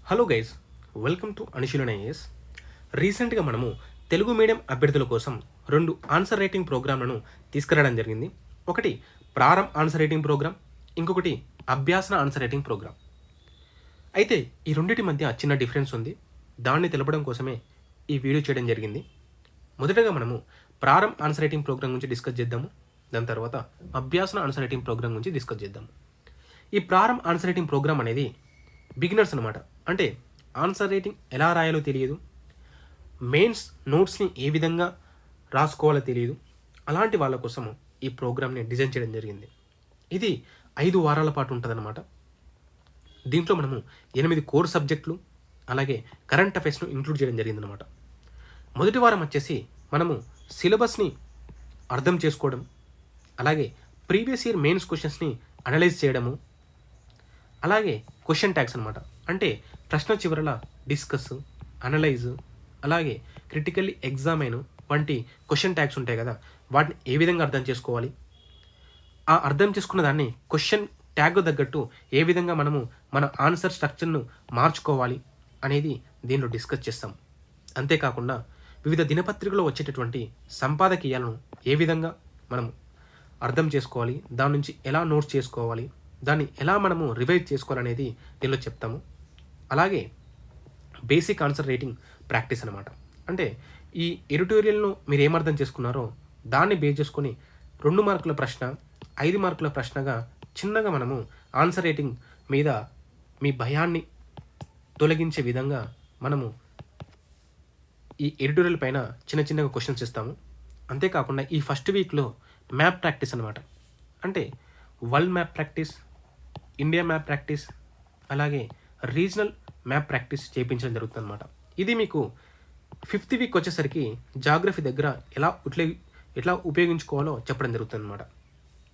Hello guys, welcome to Anusheelana IAS. రీసెంట్గా మనము Telugu medium అభ్యర్థుల కోసం 2 ఆన్సర్ రైటింగ్ ప్రోగ్రాంలను తీసుకురావడం జరిగింది. ఒకటి ప్రారంభ్ ఆన్సర్ రైటింగ్ ప్రోగ్రామ్, ఇంకొకటి అభ్యాసన ఆన్సర్ రైటింగ్ ప్రోగ్రామ్. అయితే ఈ రెండింటి మధ్య చిన్న డిఫరెన్స్ ఉంది. దాన్ని తెలపడం కోసమే ఈ వీడియో చేయడం జరిగింది. మొదటగా మనము ప్రారంభ్ ఆన్సర్ రైటింగ్ ప్రోగ్రామ్ గురించి డిస్కస్ చేద్దాము. దాని తర్వాత అభ్యాసన ఆన్సర్ రైటింగ్ ప్రోగ్రామ్ గురించి డిస్కస్ చేద్దాము. ఈ ప్రారంభ్ ఆన్సర్ రైటింగ్ ప్రోగ్రామ్ అనేది బిగినర్స్ అనమాట. అంటే ఆన్సర్ రైటింగ్ ఎలా రాయాలో తెలియదు, మెయిన్స్ నోట్స్ని ఏ విధంగా రాసుకోవాలో తెలియదు, అలాంటి వాళ్ళ కోసం ఈ ప్రోగ్రామ్ని డిజైన్ చేయడం జరిగింది. ఇది 5 వారాల పాటు ఉంటుందన్నమాట. దీంట్లో మనము 8 కోర్ సబ్జెక్టులు అలాగే కరెంట్ అఫైర్స్ను ఇంక్లూడ్ చేయడం జరిగిందనమాట. మొదటి వారం వచ్చేసి మనము సిలబస్ని అర్థం చేసుకోవడం, అలాగే ప్రీవియస్ ఇయర్ మెయిన్స్ క్వశ్చన్స్ని అనలైజ్ చేయడము, అలాగే క్వశ్చన్ ట్యాగ్స్ అనమాట. అంటే ప్రశ్న చివరల డిస్కస్, అనలైజ్, అలాగే క్రిటికల్లీ ఎగ్జామైన్ వంటి క్వశ్చన్ ట్యాగ్స్ ఉంటాయి కదా, వాటిని ఏ విధంగా అర్థం చేసుకోవాలి, ఆ అర్థం చేసుకున్న దాన్ని క్వశ్చన్ ట్యాగ్ తగ్గట్టు ఏ విధంగా మనము మన ఆన్సర్ స్ట్రక్చర్ను మార్చుకోవాలి అనేది దీనిలో డిస్కస్ చేస్తాం. అంతేకాకుండా వివిధ దినపత్రికలో వచ్చేటటువంటి సంపాదకీయాలను ఏ విధంగా మనం అర్థం చేసుకోవాలి, దాని నుంచి ఎలా నోట్స్ చేసుకోవాలి, దాన్ని ఎలా మనము రివైజ్ చేసుకోవాలనేది దీనిలో చెప్తాము. అలాగే బేసిక్ ఆన్సర్ రైటింగ్ ప్రాక్టీస్ అనమాట. అంటే ఈ ఎడిటోరియల్ను మీరు ఏమర్థం చేసుకున్నారో దాన్ని బేస్ చేసుకొని 2 మార్కుల ప్రశ్న, 5 మార్కుల ప్రశ్నగా చిన్నగా మనము ఆన్సర్ రైటింగ్ మీద మీ భయాన్ని తొలగించే విధంగా మనము ఈ ఎడిటోరియల్ పైన చిన్న చిన్నగా క్వశ్చన్స్ ఇస్తాము. అంతేకాకుండా ఈ ఫస్ట్ వీక్లో మ్యాప్ ప్రాక్టీస్ అనమాట. అంటే world map practice, India map practice, అలాగే రీజనల్ మ్యాప్ ప్రాక్టీస్ చేయించడం జరుగుతుంది అనమాట. ఇది మీకు 5th వీక్ వచ్చేసరికి జాగ్రఫీ దగ్గర ఎట్లా ఉపయోగించుకోవాలో చెప్పడం జరుగుతుంది అనమాట.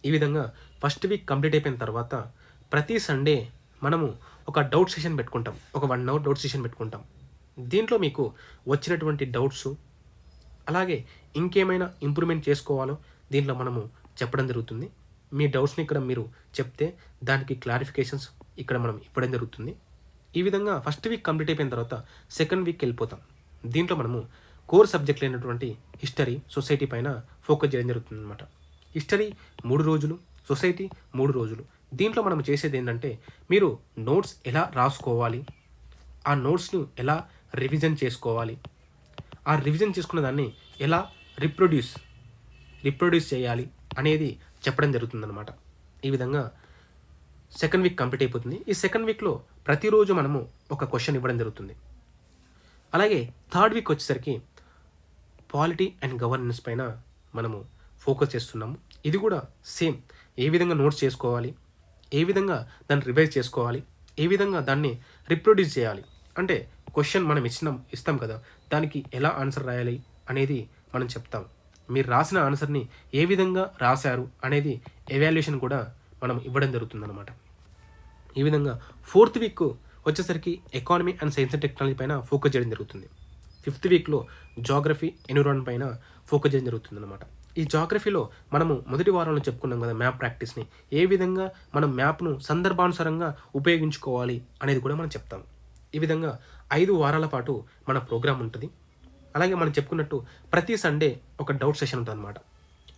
ఈ విధంగా ఫస్ట్ వీక్ కంప్లీట్ అయిపోయిన తర్వాత ప్రతి సండే మనము ఒక డౌట్ సెషన్ పెట్టుకుంటాం. ఒక 1 అవర్ డౌట్ సెషన్ పెట్టుకుంటాం. దీంట్లో మీకు వచ్చినటువంటి డౌట్స్, అలాగే ఇంకేమైనా ఇంప్రూవ్మెంట్ చేసుకోవాలో దీంట్లో మనము చెప్పడం జరుగుతుంది. మీ డౌట్స్ని ఇక్కడ మీరు చెప్తే దానికి క్లారిఫికేషన్స్ ఇక్కడ మనం ఇవ్వడం జరుగుతుంది. ఈ విధంగా ఫస్ట్ వీక్ కంప్లీట్ అయిపోయిన తర్వాత సెకండ్ వీక్కి వెళ్ళిపోతాం. దీంట్లో మనము కోర్ సబ్జెక్టులు అయినటువంటి హిస్టరీ, సొసైటీ పైన ఫోకస్ చేయడం జరుగుతుంది అనమాట. హిస్టరీ 3 రోజులు, సొసైటీ 3 రోజులు. దీంట్లో మనం చేసేది ఏంటంటే మీరు నోట్స్ ఎలా రాసుకోవాలి, ఆ నోట్స్ను ఎలా రివిజన్ చేసుకోవాలి, ఆ రివిజన్ చేసుకున్న దాన్ని ఎలా రిప్రొడ్యూస్ చేయాలి అనేది చెప్పడం జరుగుతుందన్నమాట. ఈ విధంగా సెకండ్ వీక్ కంప్లీట్ అయిపోతుంది. ఈ సెకండ్ వీక్లో ప్రతిరోజు మనము ఒక క్వశ్చన్ ఇవ్వడం జరుగుతుంది. అలాగే థర్డ్ వీక్ వచ్చేసరికి పాలిటీ అండ్ గవర్నెన్స్ పైన మనము ఫోకస్ చేస్తున్నాము. ఇది కూడా సేమ్, ఏ విధంగా నోట్స్ చేసుకోవాలి, ఏ విధంగా దాన్ని రివైజ్ చేసుకోవాలి, ఏ విధంగా దాన్ని రిప్రొడ్యూస్ చేయాలి. అంటే క్వశ్చన్ మనం ఇస్తాం కదా, దానికి ఎలా ఆన్సర్ రాయాలి అనేది మనం చెప్తాం. మీరు రాసిన ఆన్సర్ని ఏ విధంగా రాశారు అనేది ఎవాల్యుయేషన్ కూడా మనం ఇవ్వడం జరుగుతుందన్నమాట. ఈ విధంగా 4th వీక్ వచ్చేసరికి economy and science and technology పైన ఫోకస్ చేయడం జరుగుతుంది. 5th వీక్లో జాగ్రఫీ, ఎన్విరాన్మెంట్ పైన ఫోకస్ చేయడం జరుగుతుందన్నమాట. ఈ జాగ్రఫీలో మనము మొదటి వారంలో చెప్పుకున్నాం కదా, మ్యాప్ ప్రాక్టీస్ని ఏ విధంగా మనం మ్యాప్ను సందర్భానుసారంగా ఉపయోగించుకోవాలి అనేది కూడా మనం చెప్తాం. ఈ విధంగా 5 వారాల పాటు మన ప్రోగ్రామ్ ఉంటుంది. అలాగే మనం చెప్పుకున్నట్టు ప్రతి సండే ఒక డౌట్ సెషన్ ఉంటుంది అనమాట.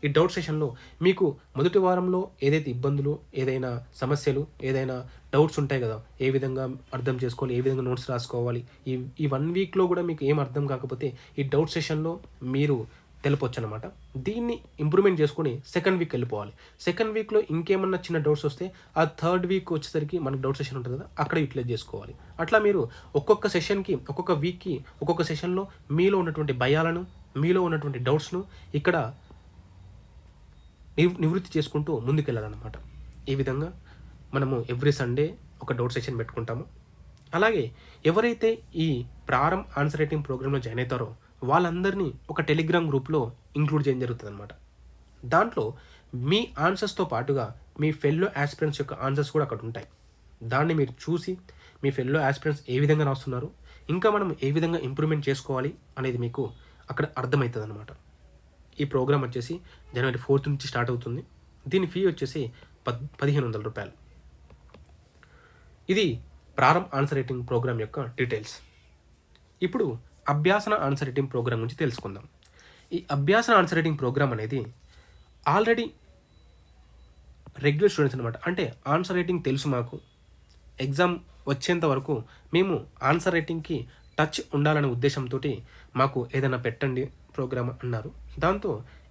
ఈ డౌట్ సెషన్లో మీకు మొదటి వారంలో ఏదైతే ఇబ్బందులు, ఏదైనా సమస్యలు, ఏదైనా డౌట్స్ ఉంటాయి కదా, ఏ విధంగా అర్థం చేసుకోవాలి, ఏ విధంగా నోట్స్ రాసుకోవాలి, ఈ 1 వీక్లో కూడా మీకు ఏం అర్థం కాకపోతే ఈ డౌట్ సెషన్లో మీరు తెలపొచ్చు అనమాట. దీన్ని ఇంప్రూవ్మెంట్ చేసుకొని సెకండ్ వీక్ వెళ్ళిపోవాలి. సెకండ్ వీక్లో ఇంకేమన్నా చిన్న డౌట్స్ వస్తే ఆ థర్డ్ వీక్ వచ్చేసరికి మనకు డౌట్ సెషన్ ఉంటుంది కదా, అక్కడ యూటిలైజ్ చేసుకోవాలి. అట్లా మీరు ఒక్కొక్క సెషన్కి, ఒక్కొక్క వీక్కి, ఒక్కొక్క సెషన్లో మీలో ఉన్నటువంటి భయాలను, మీలో ఉన్నటువంటి డౌట్స్ను ఇక్కడ నివృత్తి చేసుకుంటూ ముందుకెళ్ళాలన్నమాట. ఈ విధంగా మనము ఎవ్రీ సండే ఒక డౌట్ సెషన్ పెట్టుకుంటాము. అలాగే ఎవరైతే ఈ ప్రారంభ్ ఆన్సర్ రైటింగ్ ప్రోగ్రాంలో జాయిన్ అవుతారో వాళ్ళందరినీ ఒక టెలిగ్రామ్ గ్రూప్లో ఇంక్లూడ్ చేయడం జరుగుతుంది అనమాట. దాంట్లో మీ ఆన్సర్స్తో పాటుగా మీ ఫెల్లో ఆస్పిరెంట్స్ యొక్క ఆన్సర్స్ కూడా అక్కడ ఉంటాయి. దాన్ని మీరు చూసి మీ ఫెల్లో ఆస్పిరెంట్స్ ఏ విధంగా రాస్తున్నారు, ఇంకా మనం ఏ విధంగా ఇంప్రూవ్మెంట్ చేసుకోవాలి అనేది మీకు అక్కడ అర్థమవుతుంది అనమాట. ఈ ప్రోగ్రామ్ వచ్చేసి జనవరి 4th నుంచి స్టార్ట్ అవుతుంది. దీని ఫీ వచ్చేసి 1,500 రూపాయలు. ఇది ప్రారంభ్ ఆన్సర్ రైటింగ్ ప్రోగ్రామ్ యొక్క డీటెయిల్స్. ఇప్పుడు అభ్యాసన ఆన్సర్ రైటింగ్ ప్రోగ్రామ్ గురించి తెలుసుకుందాం. ఈ అభ్యాసన ఆన్సర్ రైటింగ్ ప్రోగ్రామ్ అనేది ఆల్రెడీ రెగ్యులర్ స్టూడెంట్స్ అనమాట. అంటే ఆన్సర్ రైటింగ్ తెలుసు మాకు, ఎగ్జామ్ వచ్చేంత వరకు మేము ఆన్సర్ రైటింగ్కి టచ్ ఉండాలనే ఉద్దేశంతో మాకు ఏదైనా పెట్టండి ప్రోగ్రామ్ అన్నారు. దాంతో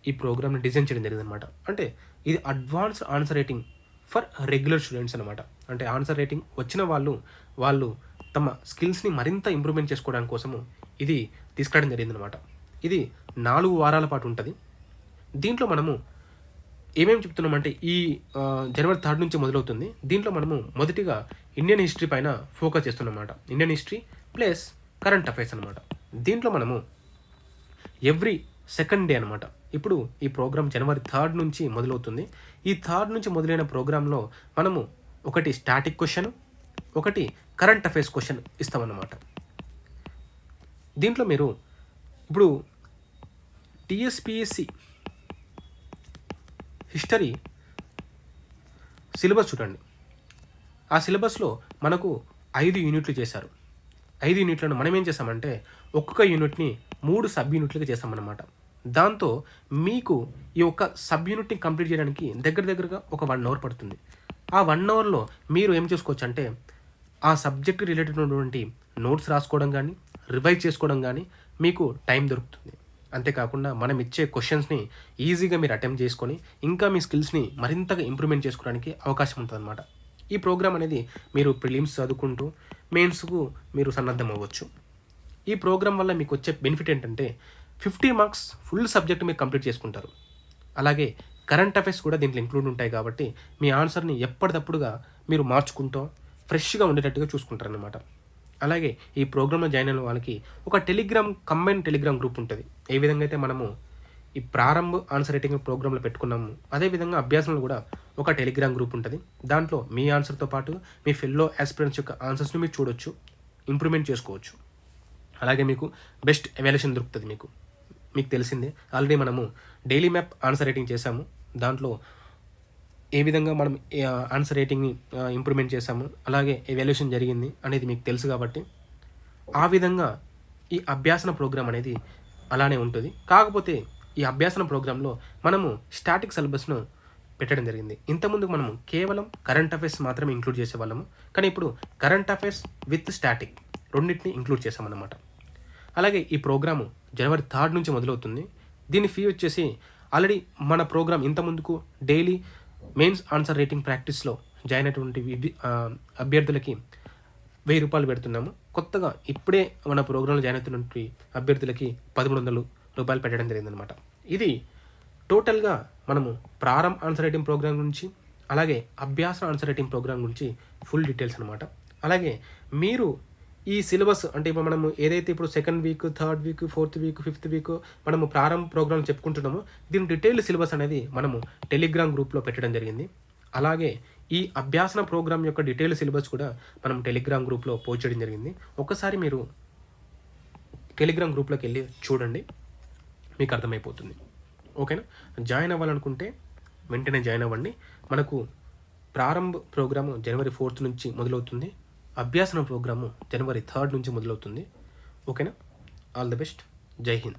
ఈ ప్రోగ్రామ్ని డిజైన్ చేయడం జరిగింది అనమాట. అంటే ఇది advanced answer writing for regular students అనమాట. అంటే ఆన్సర్ రైటింగ్ వచ్చిన వాళ్ళు తమ స్కిల్స్ని మరింత ఇంప్రూవ్మెంట్ చేసుకోవడానికి కోసము ఇది తీసుకురావడం జరిగింది అనమాట. ఇది 4 వారాల పాటు ఉంటుంది. దీంట్లో మనము ఏమేమి చెప్తున్నామంటే ఈ జనవరి 3 నుంచి మొదలవుతుంది. దీంట్లో మనము మొదటిగా ఇండియన్ హిస్టరీ పైన ఫోకస్ చేస్తున్నమాట. Indian history plus current affairs అనమాట. దీంట్లో మనము ఎవ్రీ సెకండ్ డే అనమాట. ఇప్పుడు ఈ ప్రోగ్రామ్ జనవరి 3 నుంచి మొదలవుతుంది. ఈ 3 నుంచి మొదలైన ప్రోగ్రాంలో మనము ఒకటి స్టాటిక్ క్వశ్చన్, ఒకటి కరెంట్ అఫైర్స్ క్వశ్చన్ ఇస్తామన్నమాట. దీంట్లో మీరు ఇప్పుడు టీఎస్పిఎస్సి హిస్టరీ సిలబస్ చూడండి. ఆ సిలబస్లో మనకు 5 యూనిట్లు చేశారు. 5 యూనిట్లను మనం ఏం చేస్తామంటే ఒక్కొక్క యూనిట్ని 3 సబ్ యూనిట్లుగా చేస్తామన్నమాట. దాంతో మీకు ఈ ఒక్క సబ్ యూనిట్ని కంప్లీట్ చేయడానికి దగ్గరగా ఒక 1 అవర్ పడుతుంది. ఆ 1 అవర్లో మీరు ఏం చేసుకోవచ్చు అంటే ఆ సబ్జెక్ట్ రిలేటెడ్ ఉన్నటువంటి నోట్స్ రాసుకోవడం కానీ, రివైజ్ చేసుకోవడం కానీ మీకు టైం దొరుకుతుంది. అంతేకాకుండా మనం ఇచ్చే క్వశ్చన్స్ని ఈజీగా మీరు అటెంప్ట్ చేసుకొని ఇంకా మీ స్కిల్స్ని మరింతగా ఇంప్రూవ్మెంట్ చేసుకోవడానికి అవకాశం ఉంటుందన్నమాట. ఈ ప్రోగ్రామ్ అనేది మీరు ప్రిలిమ్స్ చదువుకుంటూ మెయిన్స్కు మీరు సన్నద్ధం అవ్వచ్చు. ఈ ప్రోగ్రామ్ వల్ల మీకు వచ్చే బెనిఫిట్ ఏంటంటే 50 మార్క్స్ ఫుల్ సబ్జెక్ట్ మీరు కంప్లీట్ చేసుకుంటారు. అలాగే కరెంట్ అఫైర్స్ కూడా దీంట్లో ఇంక్లూడ్ ఉంటాయి కాబట్టి మీ ఆన్సర్ని ఎప్పటికప్పుడుగా మీరు మార్చుకుంటూ ఫ్రెష్గా ఉండేటట్టుగా చూసుకుంటారనమాట. అలాగే ఈ ప్రోగ్రాంలో జాయిన్ అయిన వాళ్ళకి ఒక కంబైన్ టెలిగ్రామ్ గ్రూప్ ఉంటుంది. ఏ విధంగా అయితే మనము ఈ ప్రారంభ ఆన్సర్ రైటింగ్ ప్రోగ్రాంలో పెట్టుకున్నాము, అదేవిధంగా అభ్యాసంలో కూడా ఒక టెలిగ్రామ్ గ్రూప్ ఉంటుంది. దాంట్లో మీ ఆన్సర్తో పాటు మీ ఫెల్లో ఆస్పిరెంట్స్ యొక్క ఆన్సర్స్ని మీరు చూడొచ్చు, ఇంప్రూవ్మెంట్ చేసుకోవచ్చు. అలాగే మీకు బెస్ట్ ఎవాల్యుయేషన్ దొరుకుతుంది. మీకు తెలిసిందే, ఆల్రెడీ మనము డైలీ మ్యాప్ ఆన్సర్ రైటింగ్ చేశాము. దాంట్లో ఏ విధంగా మనం ఆన్సర్ రైటింగ్ని ఇంప్రూవ్మెంట్ చేశాము, అలాగే ఎవాల్యుయేషన్ జరిగింది అనేది మీకు తెలుసు కాబట్టి ఆ విధంగా ఈ అభ్యాసన ప్రోగ్రామ్ అనేది అలానే ఉంటుంది. కాకపోతే ఈ అభ్యాసన ప్రోగ్రాంలో మనము స్టాటిక్ సిలబస్ను పెట్టడం జరిగింది. ఇంతకుముందు మనము కేవలం కరెంట్ అఫైర్స్ మాత్రమే ఇంక్లూడ్ చేసేవాళ్ళము, కానీ ఇప్పుడు కరెంట్ అఫైర్స్ విత్ స్టాటిక్ రెండింటిని ఇంక్లూడ్ చేసామన్నమాట. అలాగే ఈ ప్రోగ్రాము జనవరి 3 నుంచి మొదలవుతుంది. దీని ఫీ వచ్చేసి ఆల్రెడీ మన ప్రోగ్రామ్ ఇంతకుముందుకు డైలీ మెయిన్స్ ఆన్సర్ రైటింగ్ ప్రాక్టీస్లో జాయిన్ అయినటువంటి అభ్యర్థులకి 1000 రూపాయలు పెడుతున్నాము. కొత్తగా ఇప్పుడే మన ప్రోగ్రాంలో జాయిన్ అవుతున్నటువంటి అభ్యర్థులకి 1100 రూపాయలు పెట్టడం జరిగిందనమాట. ఇది టోటల్గా మనము ప్రారంభ ఆన్సర్ రైటింగ్ ప్రోగ్రామ్ గురించి, అలాగే అభ్యాస ఆన్సర్ రైటింగ్ ప్రోగ్రామ్ గురించి ఫుల్ డీటెయిల్స్ అనమాట. అలాగే మీరు ఈ సిలబస్ అంటే ఇప్పుడు మనము ఏదైతే ఇప్పుడు 2nd week, 3rd week, 4th week, 5th week మనము ప్రారంభ ప్రోగ్రామ్ చెప్పుకుంటున్నామో దీని డీటెయిల్డ్ సిలబస్ అనేది మనము టెలిగ్రామ్ గ్రూప్లో పెట్టడం జరిగింది. అలాగే ఈ అభ్యాసన ప్రోగ్రామ్ యొక్క డీటెయిల్డ్ సిలబస్ కూడా మనం టెలిగ్రామ్ గ్రూప్లో పోస్ట్ చేయడం జరిగింది. ఒక్కసారి మీరు టెలిగ్రామ్ గ్రూప్లోకి వెళ్ళి చూడండి, మీకు అర్థమైపోతుంది. ఓకేనా? జాయిన్ అవ్వాలనుకుంటే వెంటనే జాయిన్ అవ్వండి. మనకు ప్రారంభ ప్రోగ్రాము జనవరి 4th నుంచి మొదలవుతుంది. అభ్యాసన ప్రోగ్రాము జనవరి 3rd నుంచి మొదలవుతుంది. ఓకేనా? All the best. జై హింద్.